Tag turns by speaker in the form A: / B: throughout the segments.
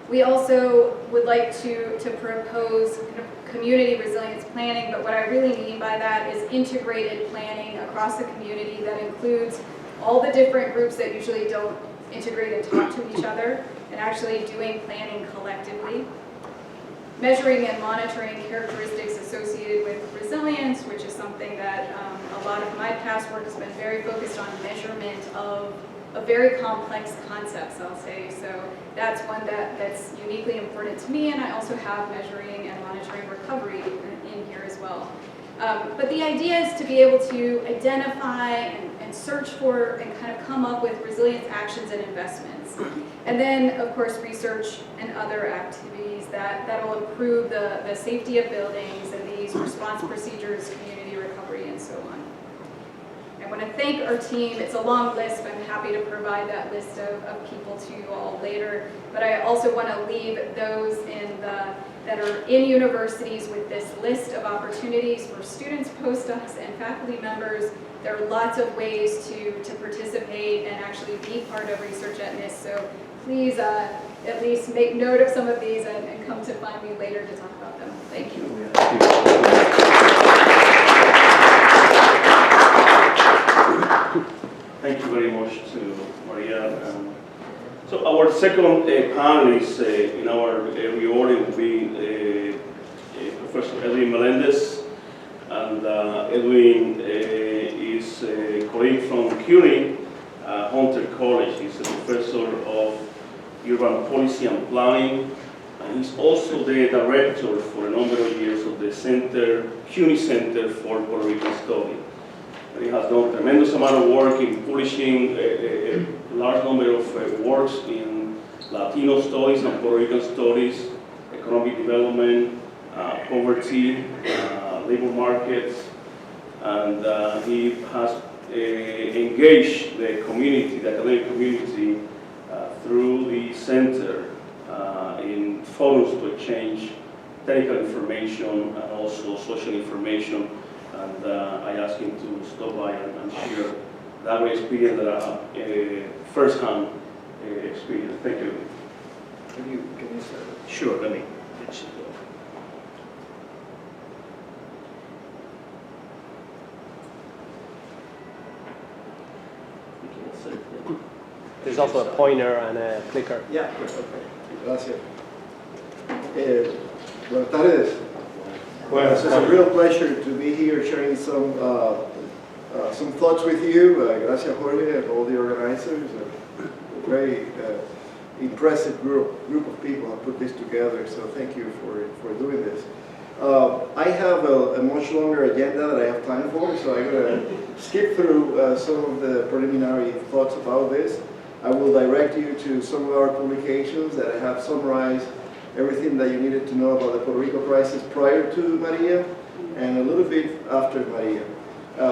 A: We also would like to propose kind of community resilience planning, but what I really mean by that is integrated planning across the community that includes all the different groups that usually don't integrate and talk to each other, and actually doing planning collectively. Measuring and monitoring characteristics associated with resilience, which is something that a lot of my past work has been very focused on measurement of a very complex concepts, I'll say. So that's one that's uniquely important to me, and I also have measuring and monitoring recovery in here as well. But the idea is to be able to identify and search for and kind of come up with resilience actions and investments. And then, of course, research and other activities that will improve the safety of buildings and these response procedures, community recovery, and so on. I want to thank our team. It's a long list, but I'm happy to provide that list of people to you all later. But I also want to leave those that are in universities with this list of opportunities for students, postdocs, and faculty members. There are lots of ways to participate and actually be part of research at NIST. So please at least make note of some of these and come to find me later to talk about them. Thank you.
B: Thank you very much to Maria. So our second panelist in our reorder will be Professor Edwin Melendez. And Edwin is a colleague from CUNY, Hunter College. He's a professor of urban policy and planning. And he's also the director for a number of years of the CUNY Center for Puerto Rican Study. He has done a tremendous amount of work in publishing a large number of works in Latino studies and Puerto Rican studies, economic development, poverty, labor markets, and he has engaged the community, the academic community, through the center in forums to exchange technical information and also social information. And I asked him to stop by and share that experience, that first-hand experience. Thank you.
C: Can you start?
B: Sure, let me.
D: There's also a pointer and a clicker.
C: Yeah, okay. Gracias. Buenas tardes. Well, it's a real pleasure to be here sharing some thoughts with you. Gracias, Jorge, and all the organizers. A very impressive group of people have put this together, so thank you for doing this. I have a much longer agenda that I have time for, so I'm going to skip through some of the preliminary thoughts about this. I will direct you to some of our publications that I have summarized everything that you needed to know about the Puerto Rico crisis prior to Maria and a little bit after Maria.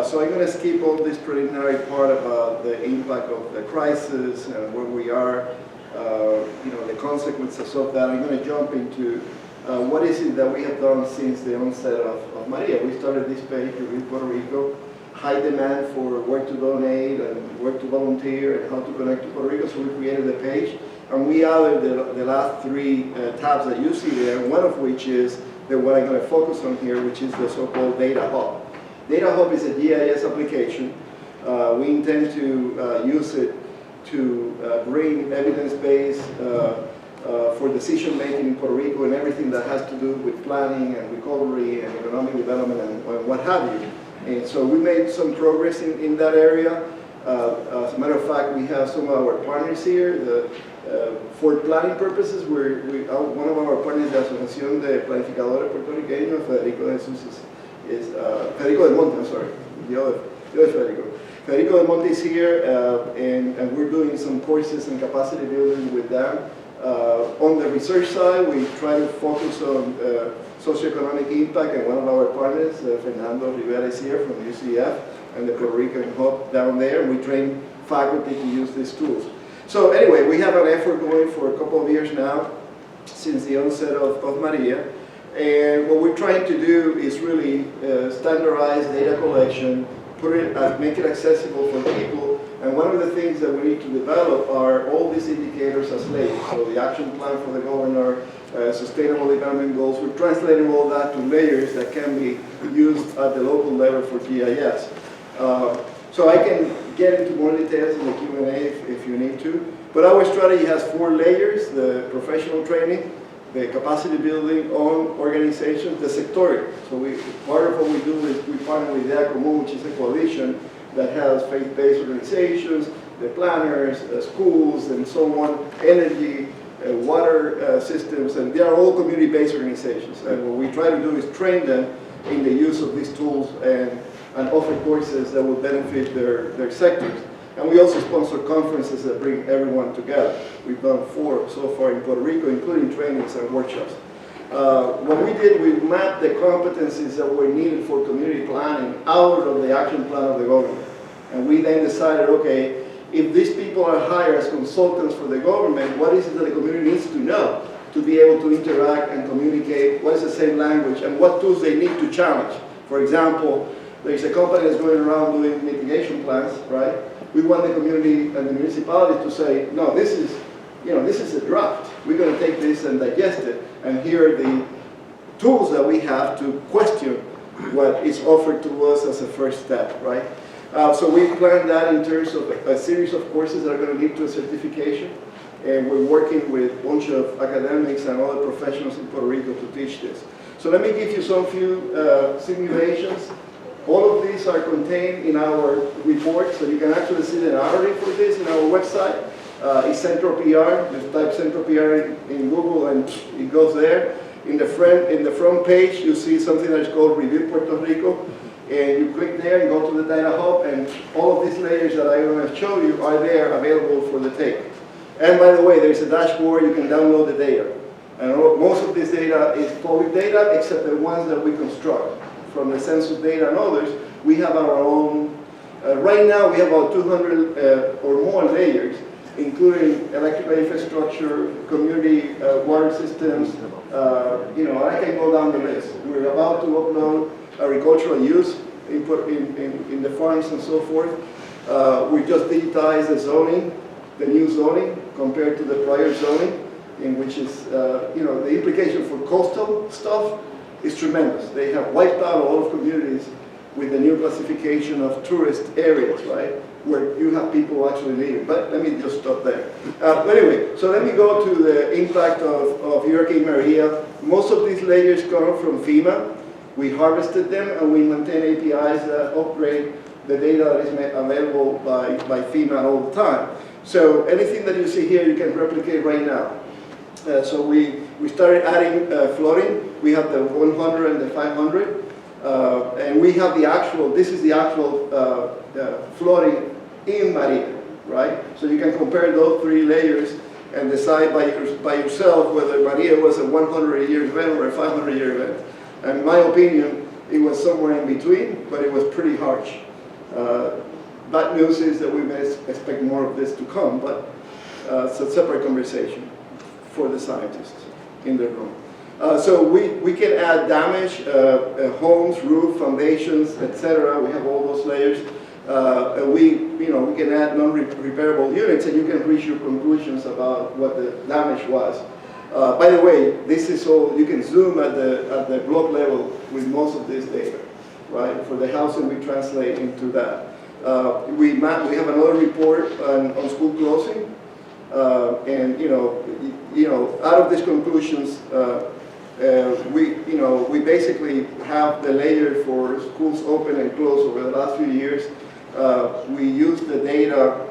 C: So I'm going to skip all this preliminary part about the impact of the crisis and where we are, the consequences of that. I'm going to jump into what is it that we have done since the onset of Maria. We started this page with Puerto Rico, high demand for where to donate and where to volunteer and how to connect to Puerto Rico, so we created a page. And we added the last three tabs that you see there, one of which is the one I'm going to focus on here, which is the so-called Data Hub. Data Hub is a GIS application. We intend to use it to bring evidence-based for decision-making in Puerto Rico and everything that has to do with planning and recovery and economic development and what have you. And so we made some progress in that area. As a matter of fact, we have some of our partners here. For planning purposes, one of our partners, the Asociación de Planificadores Puertorriqueños, Federico del Monte, I'm sorry, the other Federico. Federico del Monte is here, and we're doing some courses and capacity building with them. On the research side, we try to focus on socioeconomic impact, and one of our partners, Fernando Rivera, is here from UCF, and the Puerto Rican hub down there. We train faculty to use these tools. So anyway, we have an effort going for a couple of years now, since the onset of Maria. And what we're trying to do is really standardize data collection, make it accessible for people, And one of the things that we need to develop are all these indicators as layers. So the action plan for the governor, sustainable development goals, we're translating all that to layers that can be used at the local level for GIS. So I can get into more details in the Q&A if you need to. But our strategy has 4 layers: the professional training, the capacity building on organizations, the sectorial. So part of what we do is we partner with the ACOMO, which is a coalition that has faith-based organizations, the planners, schools, and so on, energy, water systems, and they are all community-based organizations. And what we try to do is train them in the use of these tools and offer courses that will benefit their sectors. And we also sponsor conferences that bring everyone together. We've done 4 so far in Puerto Rico, including trainings and workshops. What we did, we mapped the competencies that were needed for community planning out of the action plan of the government. And we then decided, okay, if these people are hired as consultants for the government, what is it that the community needs to know to be able to interact and communicate? What is the same language and what tools they need to challenge? For example, there's a company that's going around doing mitigation plans, right? We want the community and the municipalities to say, no, this is a draft. We're going to take this and digest it, and here are the tools that we have to question what is offered to us as a first step, right? So we planned that in terms of a series of courses that are going to lead to a certification, and we're working with a bunch of academics and other professionals in Puerto Rico to teach this. So let me give you some few simulations. All of these are contained in our report, so you can actually see the narrative for this in our website. It's Centro PR. Just type Centro PR in Google and it goes there. In the front page, you see something that is called Review Puerto Rico. And you click there and go to the data hub, and all of these layers that I'm going to show you are there available for the take. And by the way, there's a dashboard, you can download the data. And most of this data is public data, except the ones that we construct. From the census data and others, we have our own. Right now, we have about 200 or more layers, including electrical infrastructure, community water systems. I can go down the list. We're about to upload agricultural use in the farms and so forth. We just digitized the zoning, the new zoning, compared to the prior zoning, in which is, the implication for coastal stuff is tremendous. They have wiped out a lot of communities with the new classification of tourist areas, right? Where you have people actually living. But let me just stop there. Anyway, so let me go to the impact of Hurricane Maria. Most of these layers come from FEMA. We harvested them and we maintain APIs that upgrade the data that is available by FEMA all the time. So anything that you see here, you can replicate right now. So we started adding flooding. We have the 100 and the 500. And we have the actual, this is the actual flooding in Maria, right? So you can compare those 3 layers and decide by yourself whether Maria was a 100-year event or a 500-year event. And in my opinion, it was somewhere in between, but it was pretty harsh. Bad news is that we may expect more of this to come, but it's a separate conversation for the scientists in the room. So we can add damage, homes, roof, foundations, etc. We have all those layers. And we can add non-repairable units, and you can reach your conclusions about what the damage was. By the way, this is all, you can zoom at the block level with most of this data, right? For the housing, we translate into that. We have another report on school closing, and out of these conclusions, we basically have the layer for schools open and closed over the last few years. We use the data.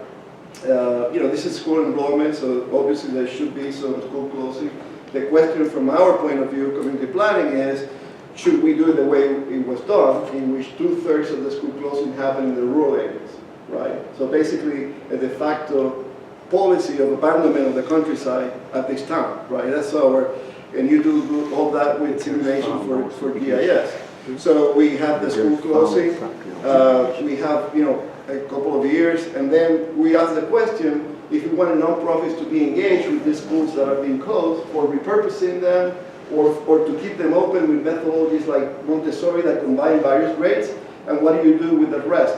C: This is school enrollment, so obviously there should be some school closing. The question from our point of view, community planning, is should we do it the way it was done, in which 2/3 of the school closing happened in the rural areas, right? So basically a de facto policy of abandonment of the countryside at this time, right? That's and you do all that with simulation for GIS. So we have the school closing, we have, a couple of years, and then we ask the question, if we want nonprofits to be engaged with these schools that are being closed, or repurposing them, or to keep them open with methodologies like Montessori that combine various grades, and what do you do with the rest?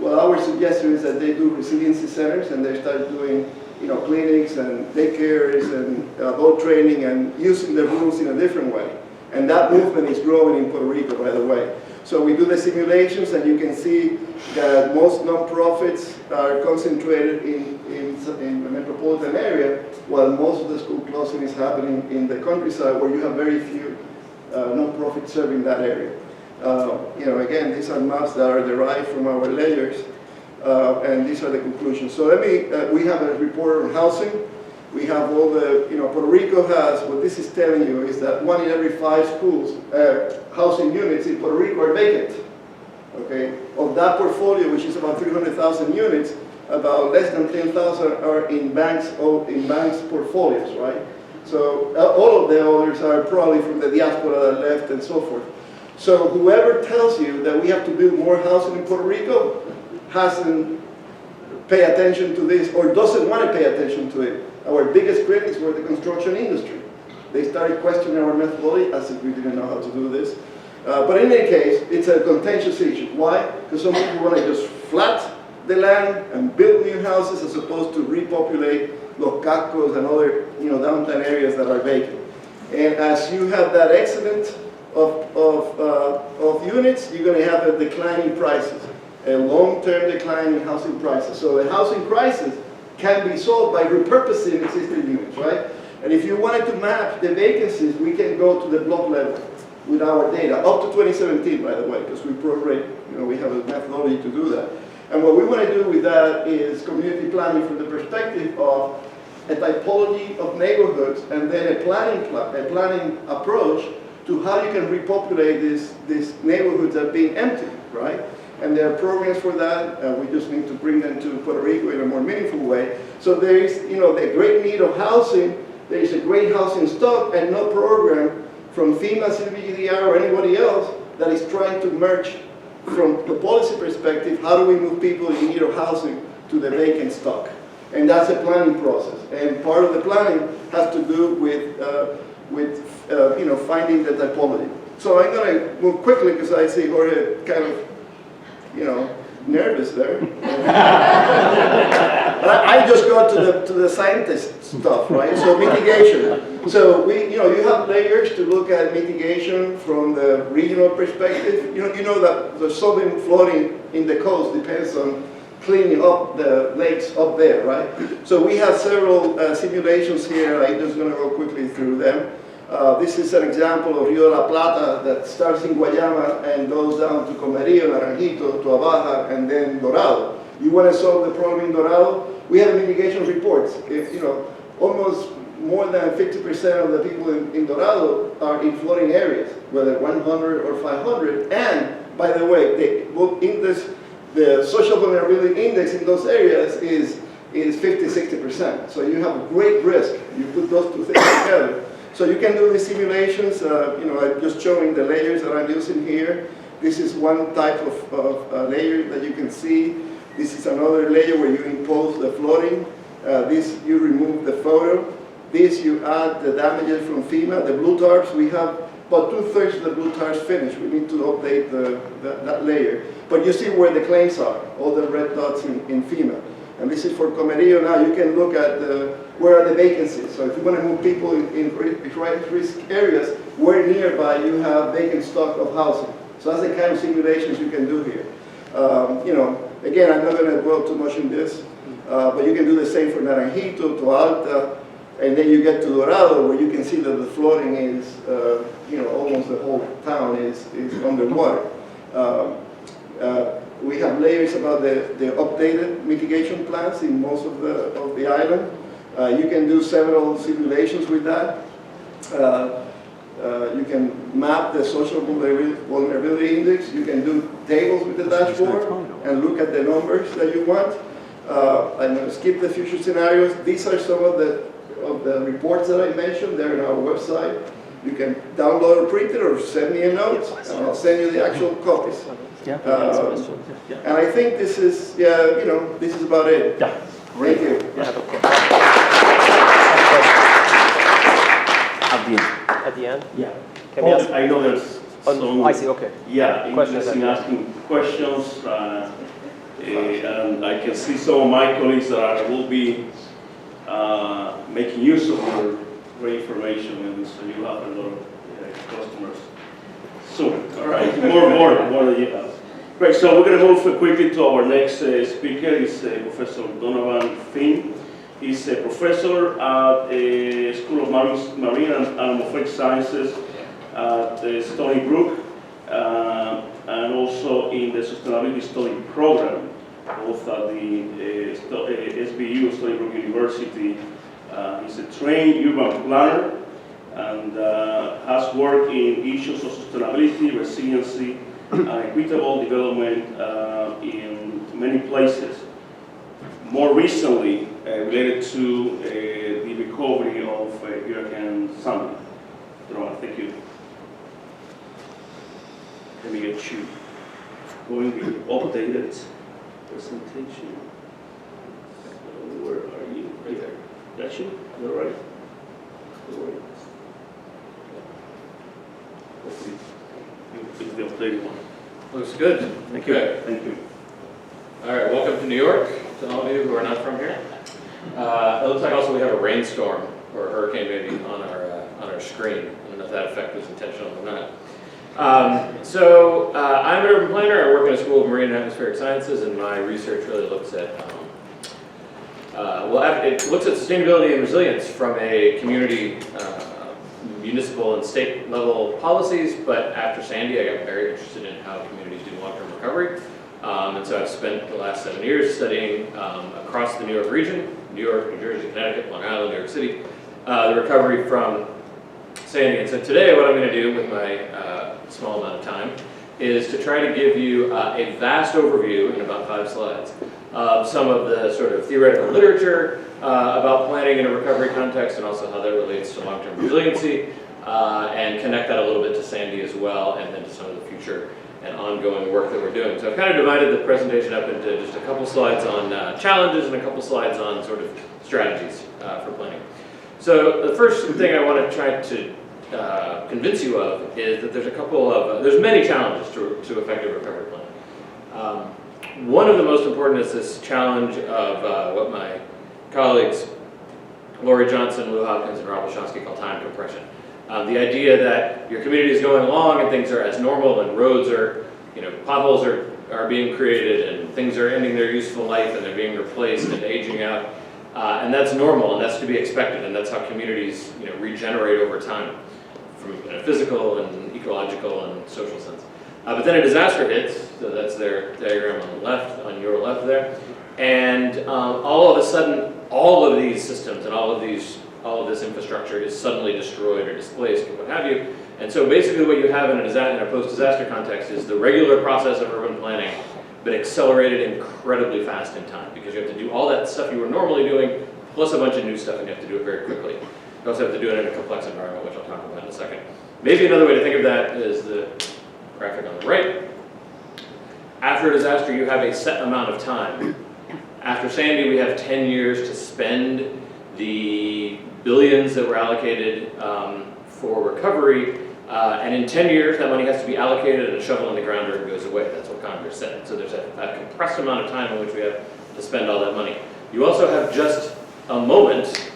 C: Well, our suggestion is that they do resiliency centers and they start doing, clinics and daycares and adult training and using the rules in a different way. And that movement is growing in Puerto Rico, by the way. So we do the simulations, and you can see that most nonprofits are concentrated in the metropolitan area, while most of the school closing is happening in the countryside, where you have very few nonprofits serving that area. Again, these are maps that are derived from our layers, and these are the conclusions. So we have a report on housing. We have all the, Puerto Rico has, what this is telling you is that 1 in every 5 schools, housing units in Puerto Rico are vacant. Okay? Of that portfolio, which is about 300,000 units, about less than 10,000 are in banks portfolios, right? So all of the others are probably from the diaspora that left and so forth. So whoever tells you that we have to build more housing in Puerto Rico hasn't paid attention to this or doesn't want to pay attention to it. Our biggest critics were the construction industry. They started questioning our methodology as if we didn't know how to do this. But in any case, it's a contentious issue. Why? Because some people want to just flat the land and build new houses as opposed to repopulate Los Cascos and other downtown areas that are vacant. And as you have that excellence of units, you're going to have a decline in prices, a long-term decline in housing prices. So the housing crisis can be solved by repurposing existing units, right? And if you wanted to map the vacancies, we can go to the block level with our data, up to 2017, by the way, because we prorate, we have a methodology to do that. And what we want to do with that is community planning from the perspective of a typology of neighborhoods and then a planning approach to how you can repopulate these neighborhoods that are being empty, right? And there are programs for that. We just need to bring them to Puerto Rico in a more meaningful way. So there is, the great need of housing. There is a great housing stock and no program from FEMA, CBGDR, or anybody else that is trying to merge from the policy perspective, how do we move people in need of housing to the vacant stock? And that's a planning process. And part of the planning has to do with finding the typology. So I'm going to move quickly because I see Jorge kind of, nervous there. I just got to the scientist stuff, right? So mitigation. So you have layers to look at mitigation from the regional perspective. You know that the solving flooding in the coast depends on cleaning up the lakes up there, right? So we have several simulations here. I'm just going to go quickly through them. This is an example of Rio de la Plata that starts in Guayama and goes down to Comerío, Naranjito, to Abaja, and then Dorado. You want to solve the problem in Dorado? We have mitigation reports. Almost more than 50% of the people in Dorado are in flooding areas, whether 100 or 500. And, by the way, the social vulnerability index in those areas is 50-60%. So you have a great risk. You put those two things together. So you can do these simulations. I'm just showing the layers that I'm using here. This is one type of layer that you can see. This is another layer where you impose the flooding. This, you remove the photo. This, you add the damages from FEMA. The blue tarps, we have about 2/3 of the blue tarps finished. We need to update that layer. But you see where the claims are, all the red dots in FEMA. And this is for Comerío. Now you can look at where are the vacancies. So if you want to move people in risk areas, where nearby you have vacant stock of housing. So that's the kind of simulations you can do here. Again, I'm not going to dwell too much in this, but you can do the same for Naranjito, to Alta, and then you get to Dorado, where you can see that the flooding is, almost the whole town is underwater. We have layers about the updated mitigation plans in most of the island. You can do several simulations with that. You can map the social vulnerability index. You can do tables with the dashboard and look at the numbers that you want. I'm going to skip the future scenarios. These are some of the reports that I mentioned. They're on our website. You can download or print it or send me a note, and I'll send you the actual copies. And I think this is, this is about it.
D: Yeah.
C: Thank you.
D: At the end?
B: Yeah.
D: Can we ask?
B: I know there's some.
D: I see, okay.
B: Yeah,
D: Questions
B: interesting asking questions. And I can see some of my colleagues that will be making use of your great information, and so you have a lot of customers soon. All right, more than you have. Great, so we're going to move quickly to our next speaker. Is Professor Donovan Finn. He's a professor at the School of Marine and Atmospheric Sciences at Stony Brook, and also in the Sustainability Study Program, both at the SBU, Stony Brook University. He's a trained urban planner and has worked in issues of sustainability, resiliency, and equitable development in many places. More recently, related to the recovery of Hurricane Sandy. Thank you. Let me get you going with the updated presentation. Where are you? Right there. That's you? Is that right? Hopefully, it's the updated one.
E: Looks good.
B: Thank you.
E: Okay.
B: Thank you.
E: All right, welcome to New York, to all of you who are not from here. It looks like also we have a rainstorm or a hurricane maybe on our screen. I don't know if that effect was intentional or not. I'm an urban planner. I work in a School of Marine and Atmospheric Sciences, and my research really looks at it looks at sustainability and resilience from a community, municipal and state level policies. But after Sandy, I got very interested in how communities do long-term recovery. And so I've spent the last 7 years studying across the New York region, New York, New Jersey, Connecticut, Long Island, New York City, the recovery from Sandy. And so today what I'm going to do with my small amount of time is to try to give you a vast overview in about 5 slides of some of the sort of theoretical literature about planning in a recovery context, and also how that relates to long-term resiliency, and connect that a little bit to Sandy as well, and then to some of the future and ongoing work that we're doing. So I've kind of divided the presentation up into just a couple slides on challenges and a couple slides on sort of strategies for planning. So the first thing I want to try to convince you of is that there's a couple of, there's many challenges to effective recovery planning. One of the most important is this challenge of what my colleagues Laurie Johnson, Lou Hopkins, and Rob Lashonsky call time compression. The idea that your community is going along and things are as normal, and roads are, potholes are being created, and things are ending their useful life, and they're being replaced and aging out, and that's normal, and that's to be expected, and that's how communities regenerate over time, from a physical and ecological and social sense. But then a disaster hits, so that's their diagram on the left, on your left there, and all of a sudden, all of these systems and all of this infrastructure is suddenly destroyed or displaced or what have you. And so basically what you have in a post-disaster context is the regular process of urban planning, but accelerated incredibly fast in time, because you have to do all that stuff you were normally doing, plus a bunch of new stuff, and you have to do it very quickly. You also have to do it in a complex environment, which I'll talk about in a second. Maybe another way to think of that is the graphic on the right. After a disaster, you have a set amount of time. After Sandy, we have 10 years to spend the billions that were allocated for recovery, and in 10 years that money has to be allocated and a shovel in the ground or it goes away. That's what Congress said. So there's a compressed amount of time in which we have to spend all that money. You also have just a moment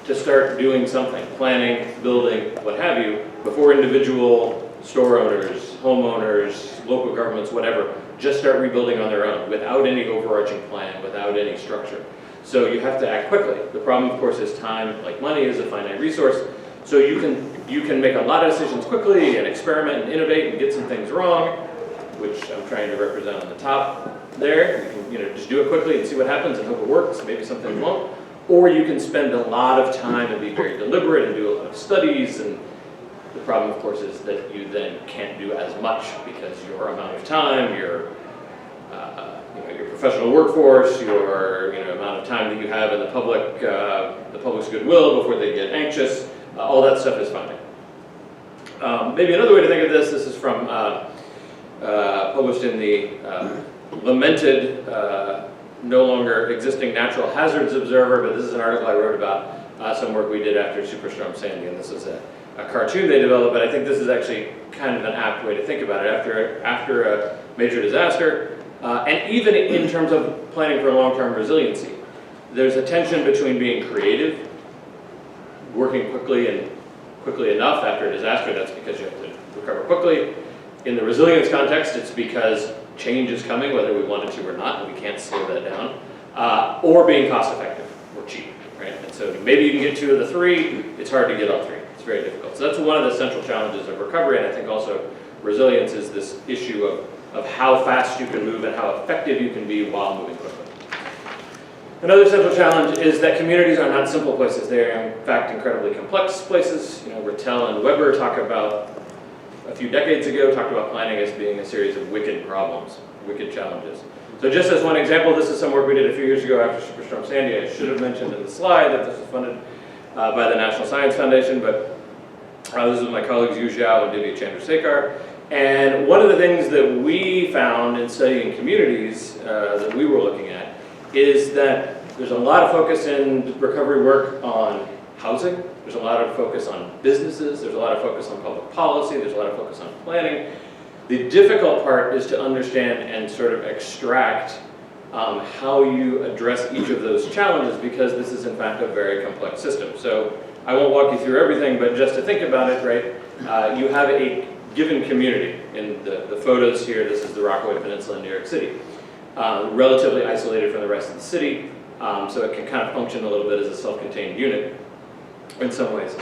E: to start doing something, planning, building, what have you, before individual store owners, homeowners, local governments, whatever, just start rebuilding on their own without any overarching plan, without any structure. So you have to act quickly. The problem, of course, is time, like money, is a finite resource. So you can make a lot of decisions quickly and experiment and innovate and get some things wrong, which I'm trying to represent on the top there. You can just do it quickly and see what happens and hope it works. Maybe something won't. Or you can spend a lot of time and be very deliberate and do a lot of studies. And the problem, of course, is that you then can't do as much because your amount of time, your professional workforce, your amount of time that you have in the public's goodwill before they get anxious, all that stuff is finite. Maybe another way to think of this is from published in the lamented, no longer existing Natural Hazards Observer, but this is an article I wrote about some work we did after Superstorm Sandy, and this is a cartoon they developed, but I think this is actually kind of an apt way to think about it. After a major disaster, And even in terms of planning for long-term resiliency, there's a tension between being creative, working quickly enough after a disaster. That's because you have to recover quickly. In the resilience context, it's because change is coming, whether we want it to or not, and we can't slow that down. Or being cost-effective or cheap, right? And so maybe you can get 2 of the 3. It's hard to get all 3. It's very difficult. So that's one of the central challenges of recovery, and I think also resilience is this issue of how fast you can move and how effective you can be while moving quickly. Another central challenge is that communities are not simple places. They are, in fact, incredibly complex places. You know, Rattel and Weber talk about, a few decades ago, talked about planning as being a series of wicked problems, wicked challenges. So just as one example, this is some work we did a few years ago after Superstorm Sandy. I should have mentioned in the slide that this was funded by the National Science Foundation, but this is my colleagues Yu Zhao and Divya Chandrasekhar. And one of the things that we found in studying communities that we were looking at is that there's a lot of focus in recovery work on housing, there's a lot of focus on businesses, there's a lot of focus on public policy, there's a lot of focus on planning. The difficult part is to understand and sort of extract how you address each of those challenges, because this is in fact a very complex system. So I won't walk you through everything, but just to think about it, right, you have a given community. In the photos here, this is the Rockaway Peninsula in New York City. Relatively isolated from the rest of the city, so it can kind of function a little bit as a self-contained unit in some ways.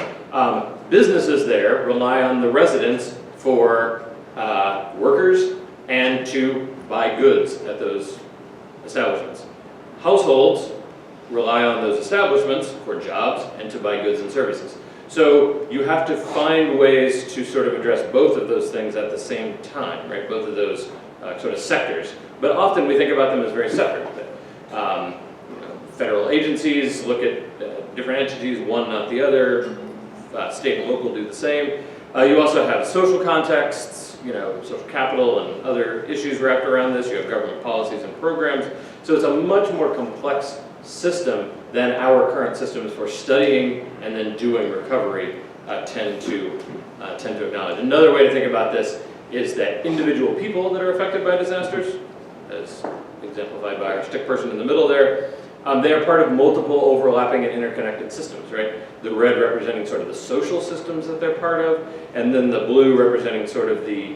E: Businesses there rely on the residents for workers and to buy goods at those establishments. Households rely on those establishments for jobs and to buy goods and services. So you have to find ways to sort of address both of those things at the same time, right? Both of those sort of sectors. But often we think about them as very separate. Federal agencies look at different entities, one not the other. State and local do the same. You also have social contexts, you know, social capital and other issues wrapped around this. You have government policies and programs. So it's a much more complex system than our current systems for studying and then doing recovery tend to acknowledge. Another way to think about this is that individual people that are affected by disasters, as exemplified by our stick person in the middle there, they are part of multiple overlapping and interconnected systems, right? The red representing sort of the social systems that they're part of, and then the blue representing sort of the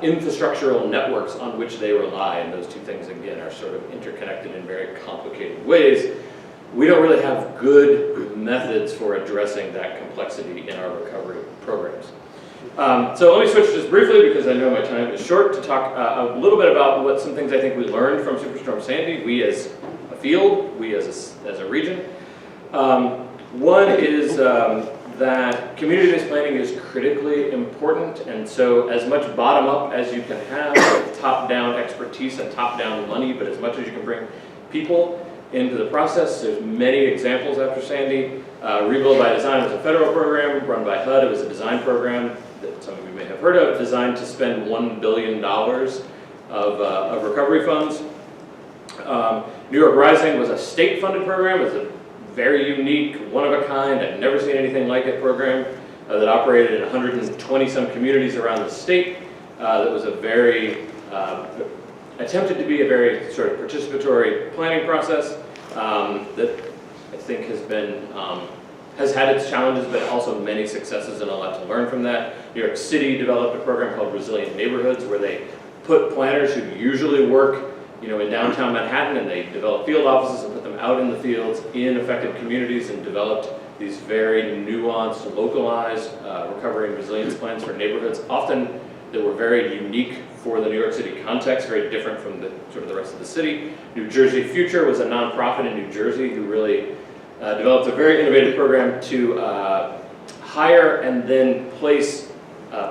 E: infrastructural networks on which they rely, and those two things, again, are sort of interconnected in very complicated ways. We don't really have good methods for addressing that complexity in our recovery programs. So let me switch just briefly, because I know my time is short, to talk a little bit about what some things I think we learned from Superstorm Sandy, we as a field, we as a region. One is that community-based planning is critically important, and so as much bottom-up as you can have, top-down expertise and top-down money, but as much as you can bring people into the process. There's many examples after Sandy. Rebuild by Design was a federal program run by HUD. It was a design program that some of you may have heard of, designed to spend $1 billion of recovery funds. New York Rising was a state-funded program. It was a very unique, one-of-a-kind, I've never seen anything like it program that operated in 120-some communities around the state. That was a very, attempted to be a very sort of participatory planning process that I think has had its challenges, but also many successes and a lot to learn from that. New York City developed a program called Resilient Neighborhoods, where they put planners who usually work, you know, in downtown Manhattan, and they developed field offices and put them out in the fields in affected communities and developed these very nuanced, localized recovery and resilience plans for neighborhoods, often that were very unique for the New York City context, very different from the sort of the rest of the city. New Jersey Future was a nonprofit in New Jersey who really developed a very innovative program to hire and then place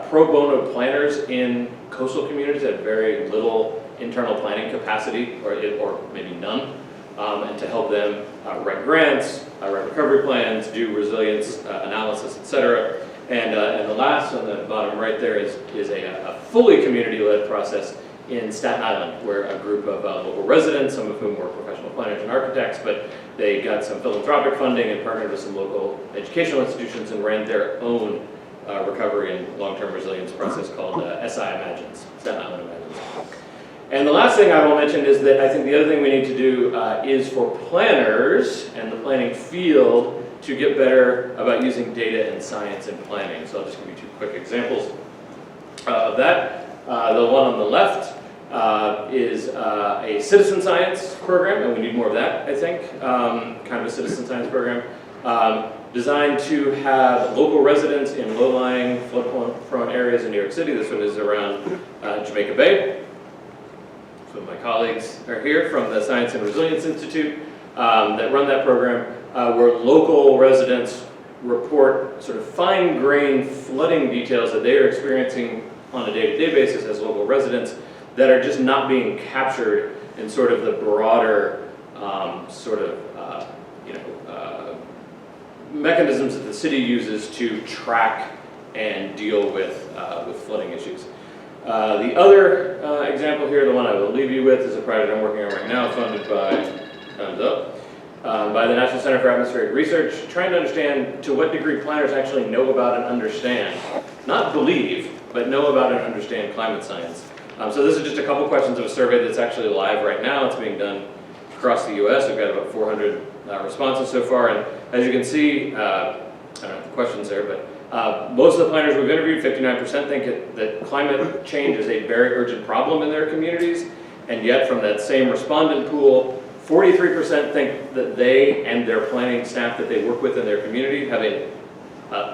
E: pro bono planners in coastal communities that had very little internal planning capacity, or maybe none, and to help them write grants, write recovery plans, do resilience analysis, etc. And the last on the bottom right there is a fully community-led process in Staten Island, where a group of local residents, some of whom were professional planners and architects, but they got some philanthropic funding and partnered with some local educational institutions and ran their own recovery and long-term resilience process called SI Imagines, Staten Island Imagines. And the last thing I will mention is that I think the other thing we need to do is for planners and the planning field to get better about using data and science in planning. So I'll just give you two quick examples of that. The one on the left is a citizen science program, and we need more of that, I think, kind of a citizen science program, designed to have local residents in low-lying, flood-prone areas in New York City. This one is around Jamaica Bay. So my colleagues are here from the Science and Resilience Institute that run that program, where local residents report sort of fine-grained flooding details that they are experiencing on a day-to-day basis as local residents that are just not being captured in sort of the broader mechanisms that the city uses to track and deal with flooding issues. The other example here, the one I will leave you with, is a project I'm working on right now, funded by, thumbs up, by the National Center for Atmospheric Research, trying to understand to what degree planners actually know about and understand, not believe, but know about and understand climate science. So this is just a couple questions of a survey that's actually live right now. It's being done across the U.S. We've got about 400 responses so far, and as you can see, I don't have the questions there, but most of the planners we've interviewed, 59% think that climate change is a very urgent problem in their communities, and yet from that same respondent pool, 43% think that they and their planning staff that they work with in their community have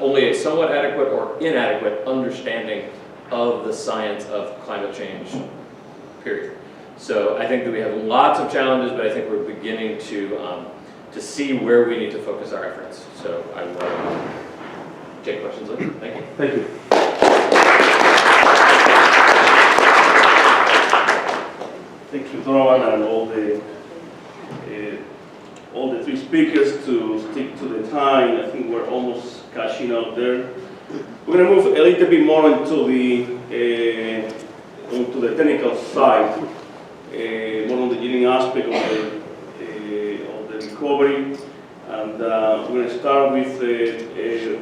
E: only a somewhat adequate or inadequate understanding of the science of climate change, period. So I think that we have lots of challenges, but I think we're beginning to see where we need to focus our efforts. So I will take questions later. Thank you.
B: Thank you. Thank you, Donovan, and all the three speakers to stick to the time. I think we're almost cashing out there. We're going to move a little bit more into the technical side, more on the engineering aspect of the recovery. And we're going to start with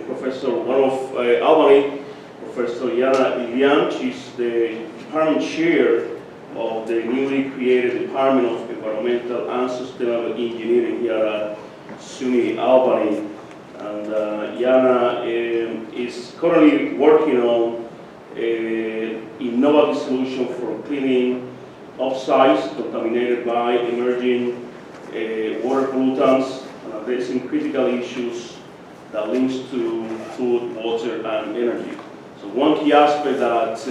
B: Professor, one of Albany, Professor Yana Ilian. She's the department chair of the newly created Department of Environmental and Sustainable Engineering here at SUNY Albany. And Yana is currently working on an innovative solution for cleaning off-sites contaminated by emerging water pollutants and addressing critical issues that links to food, water, and energy. So one key aspect that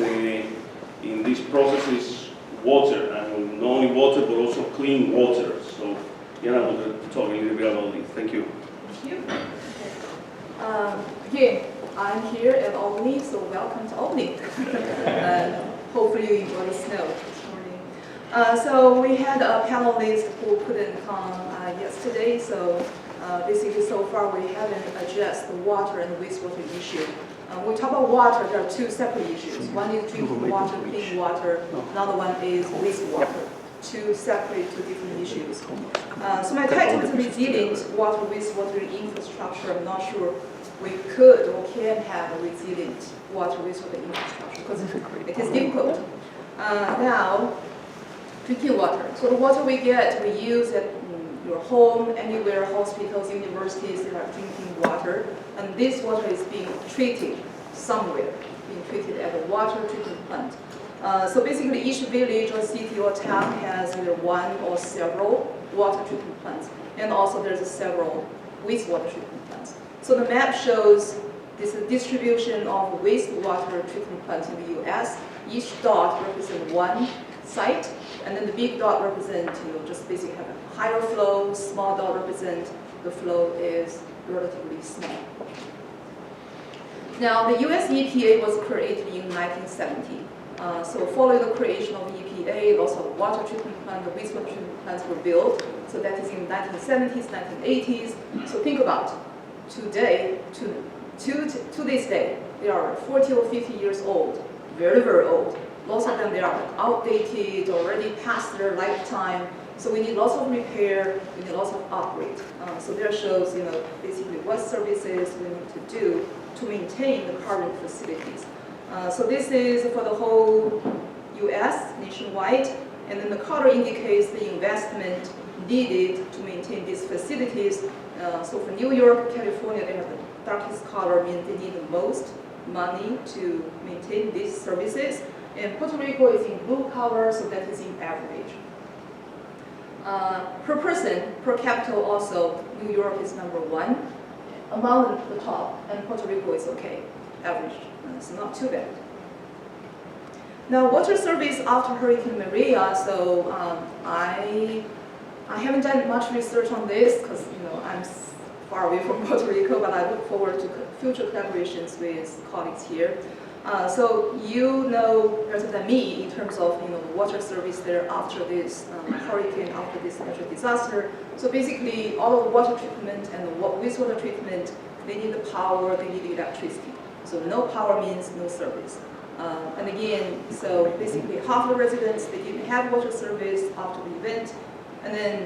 B: in this process is water, and not only water but also clean water. So Yana will talk a little bit about this. Thank you.
F: Thank you. Again, I'm here at Albany, so welcome to Albany. Hopefully you enjoy the snow this morning. So we had a panelist who couldn't come yesterday, so basically so far we haven't addressed the water and wastewater issue. When we talk about water, there are two separate issues. One is drinking water, clean water. Another one is wastewater. Two different issues. So my title is Resilient Water Wastewater Infrastructure. I'm not sure we could or can have a resilient water wastewater infrastructure because it is difficult. Now, drinking water. So the water we get, we use at your home, anywhere, hospitals, universities, they are drinking water. And this water is being treated somewhere, being treated at a water treatment plant. So basically each village or city or town has either one or several water treatment plants. And also there's several wastewater treatment plants. So the map shows this distribution of wastewater treatment plants in the US. Each dot represents one site, and then the big dot represents, just basically have a higher flow, small dot represents the flow is relatively small. Now the US EPA was created in 1970. So following the creation of EPA, lots of water treatment plants, the wastewater treatment plants were built. So that is in the 1970s, 1980s. So think about today, to this day, they are 40 or 50 years old, very, very old. Lots of them, they are outdated, already past their lifetime. So we need lots of repair, we need lots of upgrade. So there shows, basically what services we need to do to maintain the current facilities. So this is for the whole US, nationwide. And then the color indicates the investment needed to maintain these facilities. So for New York, California, they have the darkest color, means they need the most money to maintain these services. And Puerto Rico is in blue color, so that is in average. Per person, per capita also, New York is #1 among the top, and Puerto Rico is okay, average. It's not too bad. Now, water service after Hurricane Maria, so I haven't done much research on this because I'm far away from Puerto Rico, but I look forward to future collaborations with colleagues here. So you know better than me in terms of the water service there after this hurricane, after this natural disaster. So basically, all of the water treatment and the wastewater treatment, they need the power, they need the electricity. So no power means no service. And again, so basically half the residents, they didn't have water service after the event. And then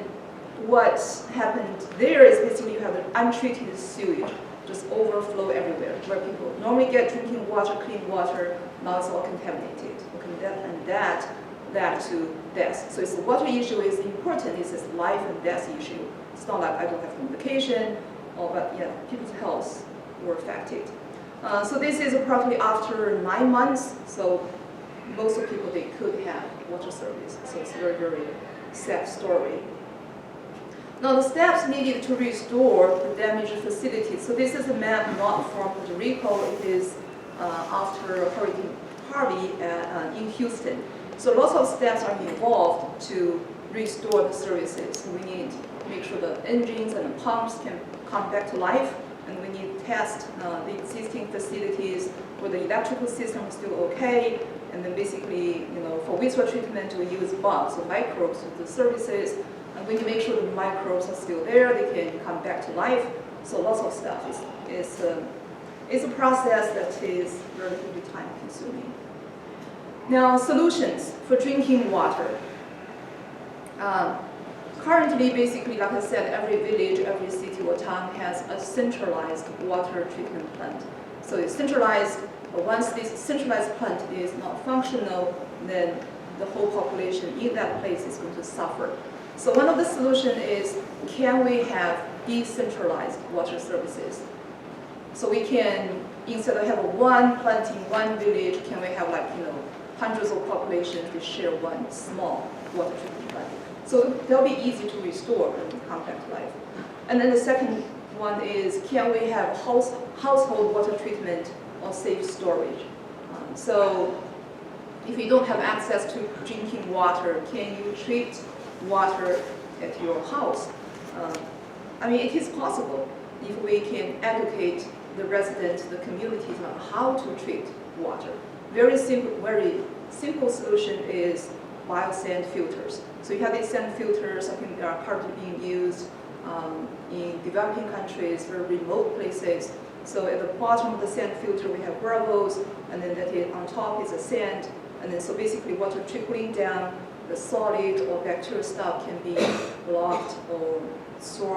F: what happened there is basically you have an untreated sewage just overflow everywhere, where people normally get drinking water, clean water, now it's all contaminated. And that led to death. So it's the water issue is important, it's a life and death issue. It's not like I don't have communication, but yeah, people's health were affected. So this is approximately after 9 months, so most of the people, they could have water service. So it's a very, very sad story. Now the steps needed to restore the damaged facilities. So this is a map not from Puerto Rico, it is after Hurricane Harvey in Houston. So lots of steps are involved to restore the services. So we need to make sure the engines and the pumps can come back to life. And we need to test the existing facilities where the electrical system is still okay. And then basically, for wastewater treatment, we use bugs or microbes with the services. And we need to make sure the microbes are still there, they can come back to life. So lots of stuff. It's a process that is relatively time consuming. Now, solutions for drinking water. Currently, basically, like I said, every village, every city or town has a centralized water treatment plant. So it's centralized, but once this centralized plant is not functional, then the whole population in that place is going to suffer. So one of the solutions is, can we have decentralized water services? So we can, instead of having one plant in one village, can we have hundreds of populations that share one small water treatment plant? So they'll be easy to restore and come back to life. And then the second one is, can we have household water treatment or safe storage? So if you don't have access to drinking water, can you treat water at your house? It is possible if we can educate the residents, the communities on how to treat water. Very simple solution is biosand filters. So you have these sand filters, I think they are currently being used in developing countries, very remote places. So at the bottom of the sand filter we have gravels, and then on top is a sand, and then so basically water trickling down, the solid or bacterial stuff can be blocked or stored